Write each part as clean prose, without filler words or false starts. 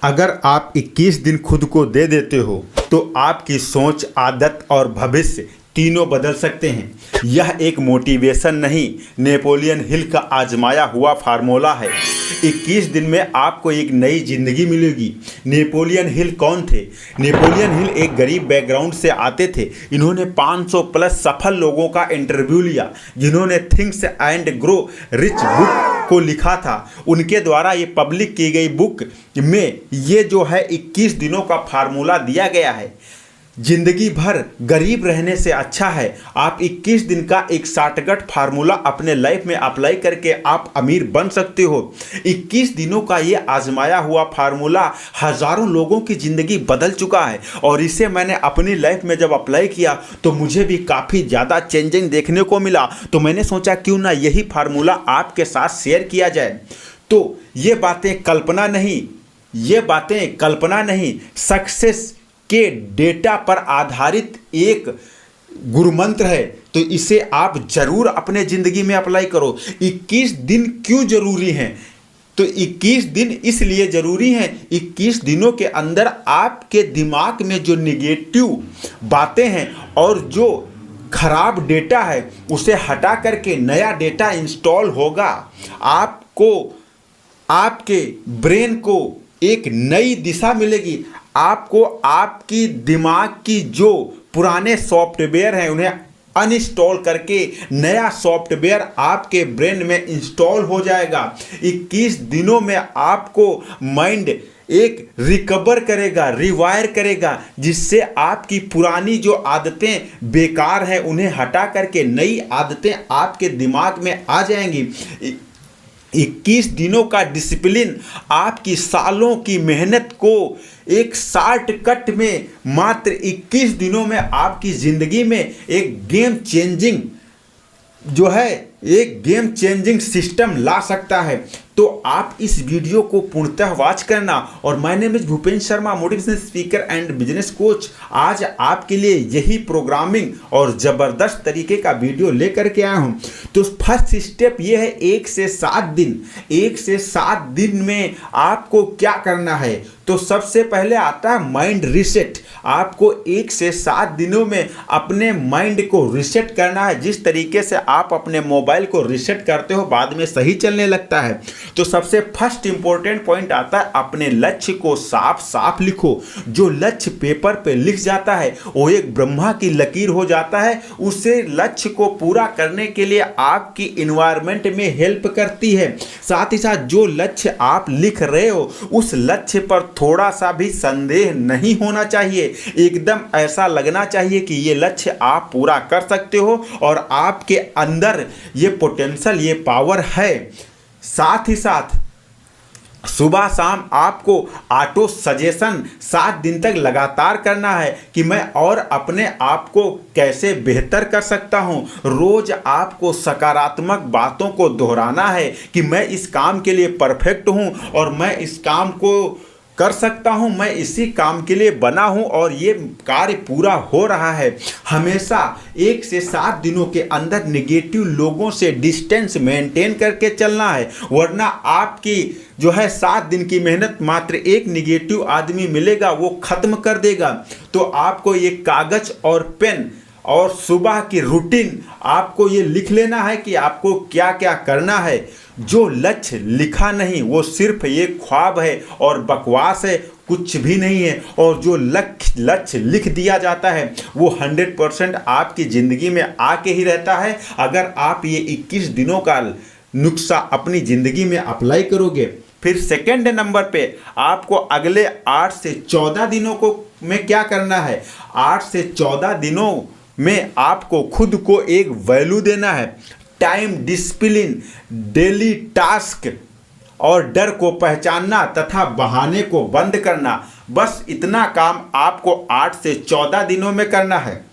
अगर आप 21 दिन खुद को दे देते हो तो आपकी सोच, आदत और भविष्य तीनों बदल सकते हैं। यह एक मोटिवेशन नहीं, नेपोलियन हिल का आजमाया हुआ फार्मूला है। 21 दिन में आपको एक नई जिंदगी मिलेगी। नेपोलियन हिल कौन थे? नेपोलियन हिल एक गरीब बैकग्राउंड से आते थे। इन्होंने 500 प्लस सफल लोगों का इंटरव्यू लिया जिन्होंने thinks and grow rich book को लिखा था। उनके द्वारा ये पब्लिक की गई बुक में ये जो है 21 दिनों का फार्मूला दिया गया है। जिंदगी भर गरीब रहने से अच्छा है आप 21 दिन का एक शॉर्टकट फार्मूला अपने लाइफ में अप्लाई करके आप अमीर बन सकते हो। 21 दिनों का ये आजमाया हुआ फार्मूला हजारों लोगों की ज़िंदगी बदल चुका है और इसे मैंने अपनी लाइफ में जब अप्लाई किया तो मुझे भी काफ़ी ज़्यादा चेंजिंग देखने को मिला। तो मैंने सोचा क्यों ना यही फार्मूला आपके साथ शेयर किया जाए। तो ये बातें कल्पना नहीं, सक्सेस के डेटा पर आधारित एक गुरुमंत्र है। तो इसे आप जरूर अपने ज़िंदगी में अप्लाई करो। 21 दिन क्यों जरूरी हैं? तो 21 दिन इसलिए ज़रूरी हैं, 21 दिनों के अंदर आपके दिमाग में जो निगेटिव बातें हैं और जो खराब डेटा है उसे हटा करके नया डेटा इंस्टॉल होगा। आपको, आपके ब्रेन को एक नई दिशा मिलेगी। आपको आपकी दिमाग की जो पुराने सॉफ्टवेयर हैं उन्हें अनइंस्टॉल करके नया सॉफ्टवेयर आपके ब्रेन में इंस्टॉल हो जाएगा। 21 दिनों में आपको माइंड एक रिकवर करेगा, रिवायर करेगा, जिससे आपकी पुरानी जो आदतें बेकार हैं उन्हें हटा करके नई आदतें आपके दिमाग में आ जाएंगी। 21 दिनों का डिसिप्लिन आपकी सालों की मेहनत को एक शॉर्टकट में मात्र 21 दिनों में आपकी ज़िंदगी में एक गेम चेंजिंग सिस्टम ला सकता है। तो आप इस वीडियो को पूर्णतः वॉच करना। और my name is Bhupendra Sharma, motivational speaker and business coach. आज आपके लिए यही प्रोग्रामिंग और ज़बरदस्त तरीके का वीडियो लेकर के आया हूँ। तो फर्स्ट स्टेप ये है 1 से 7 दिन। 1 से 7 दिन में आपको क्या करना है? तो सबसे पहले आता है माइंड रीसेट। आपको 1 से 7 दिनों में अपने माइंड को रीसेट करना है। जिस तरीके से आप अपने मोबाइल को रीसेट करते हो बाद में सही चलने लगता है। तो सबसे फर्स्ट इंपॉर्टेंट पॉइंट आता है अपने लक्ष्य को साफ साफ लिखो। जो लक्ष्य पेपर पे लिख जाता है वो एक ब्रह्मा की लकीर हो जाता है। उसे लक्ष्य को पूरा करने के लिए आपकी इन्वायरमेंट में हेल्प करती है। साथ ही साथ जो लक्ष्य आप लिख रहे हो उस लक्ष्य पर थोड़ा सा भी संदेह नहीं होना चाहिए। एकदम ऐसा लगना चाहिए कि ये लक्ष्य आप पूरा कर सकते हो और आपके अंदर ये पोटेंशियल, ये पावर है। साथ ही साथ सुबह शाम आपको ऑटो सजेशन 7 दिन तक लगातार करना है कि मैं और अपने आप को कैसे बेहतर कर सकता हूं। रोज आपको सकारात्मक बातों को दोहराना है कि मैं इस काम के लिए परफेक्ट हूं और मैं इस काम को कर सकता हूं, मैं इसी काम के लिए बना हूं और ये कार्य पूरा हो रहा है। हमेशा 1 से 7 दिनों के अंदर नेगेटिव लोगों से डिस्टेंस मेंटेन करके चलना है, वरना आपकी जो है 7 दिन की मेहनत मात्र एक नेगेटिव आदमी मिलेगा वो खत्म कर देगा। तो आपको ये कागज और पेन और सुबह की रूटीन आपको ये लिख लेना है कि आपको क्या क्या करना है। जो लक्ष्य लिखा नहीं वो सिर्फ ये ख्वाब है और बकवास है, कुछ भी नहीं है। और जो लक्ष्य लिख दिया जाता है वो 100% आपकी ज़िंदगी में आके ही रहता है। अगर आप ये 21 दिनों का नुस्खा अपनी ज़िंदगी में अप्लाई करोगे। फिर सेकेंड नंबर पे आपको अगले 8 से 14 दिनों को में क्या करना है? 8 से 14 दिनों में आपको खुद को एक वैल्यू देना है। टाइम डिसिप्लिन, डेली टास्क और डर को पहचानना तथा बहाने को बंद करना। बस इतना काम आपको 8 से 14 दिनों में करना है।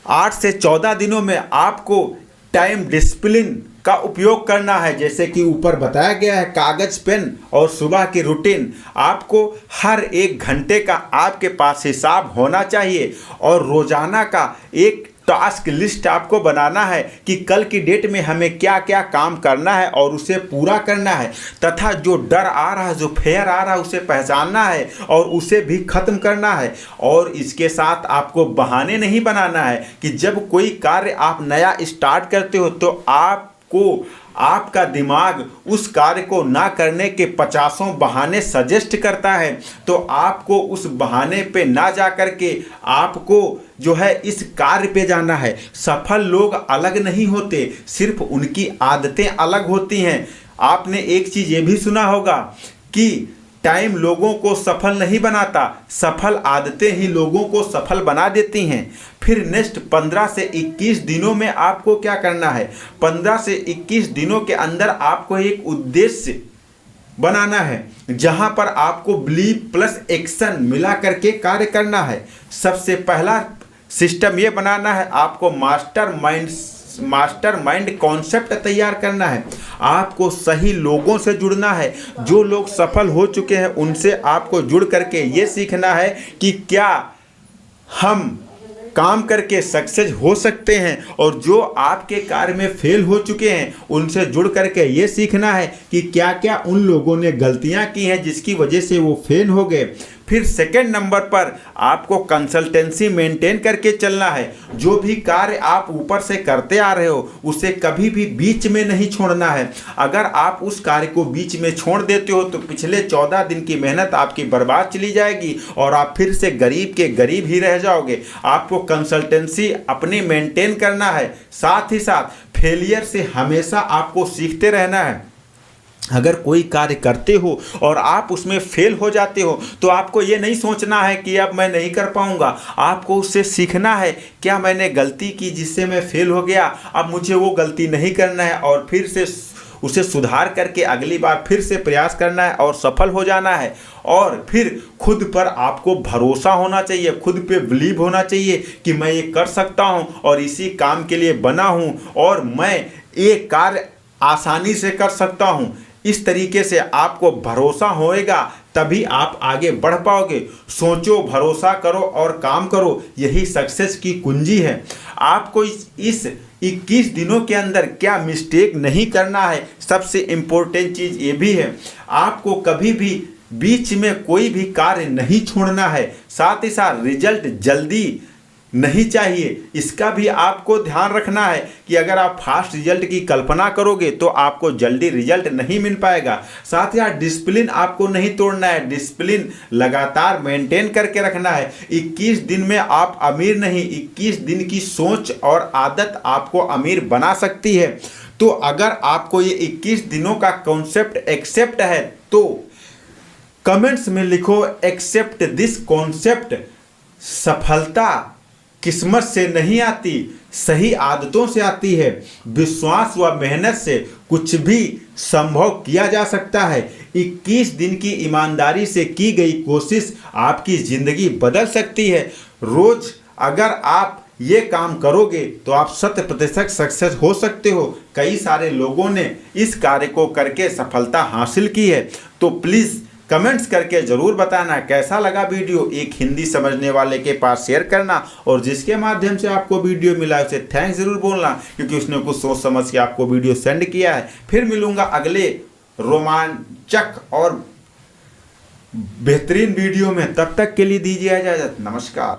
8 से 14 दिनों में आपको टाइम डिसिप्लिन का उपयोग करना है, जैसे कि ऊपर बताया गया है, कागज पेन और सुबह की रूटीन। आपको हर 1 घंटे का आपके पास हिसाब होना चाहिए और रोजाना का एक टास्क लिस्ट आपको बनाना है कि कल की डेट में हमें क्या क्या काम करना है और उसे पूरा करना है, तथा जो डर आ रहा है, जो फेयर आ रहा है, उसे पहचानना है और उसे भी खत्म करना है। और इसके साथ आपको बहाने नहीं बनाना है कि जब कोई कार्य आप नया स्टार्ट करते हो तो आपका दिमाग उस कार्य को ना करने के 50 बहाने सजेस्ट करता है, तो आपको उस बहाने पे ना जा करके आपको जो है इस कार्य पे जाना है। सफल लोग अलग नहीं होते, सिर्फ उनकी आदतें अलग होती हैं। आपने एक चीज़ ये भी सुना होगा कि टाइम लोगों को सफल नहीं बनाता, सफल आदतें ही लोगों को सफल बना देती हैं। फिर नेक्स्ट 15 से 21 दिनों में आपको क्या करना है? 15 से 21 दिनों के अंदर आपको एक उद्देश्य बनाना है, जहां पर आपको बिलीव प्लस एक्शन मिला करके कार्य करना है। सबसे पहला सिस्टम ये बनाना है, आपको मास्टर माइंड कॉन्सेप्ट तैयार करना है। आपको सही लोगों से जुड़ना है, जो लोग सफल हो चुके हैं उनसे आपको जुड़ करके ये सीखना है कि क्या हम काम करके सक्सेस हो सकते हैं, और जो आपके कार्य में फेल हो चुके हैं उनसे जुड़ करके ये सीखना है कि क्या क्या उन लोगों ने गलतियां की हैं जिसकी वजह से वो फेल हो गए। फिर सेकंड नंबर पर आपको कंसल्टेंसी मेंटेन करके चलना है। जो भी कार्य आप ऊपर से करते आ रहे हो उसे कभी भी बीच में नहीं छोड़ना है। अगर आप उस कार्य को बीच में छोड़ देते हो तो पिछले 14 दिन की मेहनत आपकी बर्बाद चली जाएगी और आप फिर से गरीब के गरीब ही रह जाओगे। आपको कंसल्टेंसी अपनी मेंटेन करना है, साथ ही साथ फेलियर से हमेशा आपको सीखते रहना है। अगर कोई कार्य करते हो और आप उसमें फेल हो जाते हो तो आपको ये नहीं सोचना है कि अब मैं नहीं कर पाऊंगा। आपको उससे सीखना है, क्या मैंने गलती की जिससे मैं फेल हो गया, अब मुझे वो गलती नहीं करना है और फिर से उसे सुधार करके अगली बार फिर से प्रयास करना है और सफल हो जाना है। और फिर खुद पर आपको भरोसा होना चाहिए, खुद पे बिलीव होना चाहिए कि मैं ये कर सकता हूँ और इसी काम के लिए बना हूँ और मैं ये कार्य आसानी से कर सकता हूँ। इस तरीके से आपको भरोसा होएगा तभी आप आगे बढ़ पाओगे। सोचो, भरोसा करो और काम करो, यही सक्सेस की कुंजी है। आपको इस 21 दिनों के अंदर क्या मिस्टेक नहीं करना है, सबसे इम्पोर्टेंट चीज़ ये भी है, आपको कभी भी बीच में कोई भी कार्य नहीं छोड़ना है। साथ ही साथ रिजल्ट जल्दी नहीं चाहिए, इसका भी आपको ध्यान रखना है कि अगर आप फास्ट रिजल्ट की कल्पना करोगे तो आपको जल्दी रिजल्ट नहीं मिल पाएगा। साथ ही साथ डिसिप्लिन आपको नहीं तोड़ना है, डिसिप्लिन लगातार मेंटेन करके रखना है। 21 दिन में आप अमीर नहीं, 21 दिन की सोच और आदत आपको अमीर बना सकती है। तो अगर आपको ये 21 दिनों का कॉन्सेप्ट एक्सेप्ट है तो कमेंट्स में लिखो एक्सेप्ट दिस कॉन्सेप्ट। सफलता किस्मत से नहीं आती, सही आदतों से आती है। विश्वास व मेहनत से कुछ भी संभव किया जा सकता है। 21 दिन की ईमानदारी से की गई कोशिश आपकी ज़िंदगी बदल सकती है। रोज़ अगर आप ये काम करोगे तो आप 100% सक्सेस हो सकते हो। कई सारे लोगों ने इस कार्य को करके सफलता हासिल की है। तो प्लीज़ कमेंट्स करके ज़रूर बताना कैसा लगा वीडियो। एक हिंदी समझने वाले के पास शेयर करना और जिसके माध्यम से आपको वीडियो मिला उसे थैंक्स ज़रूर बोलना, क्योंकि उसने कुछ सोच समझ के आपको वीडियो सेंड किया है। फिर मिलूंगा अगले रोमांचक और बेहतरीन वीडियो में, तब तक के लिए दीजिए इजाज़त। नमस्कार।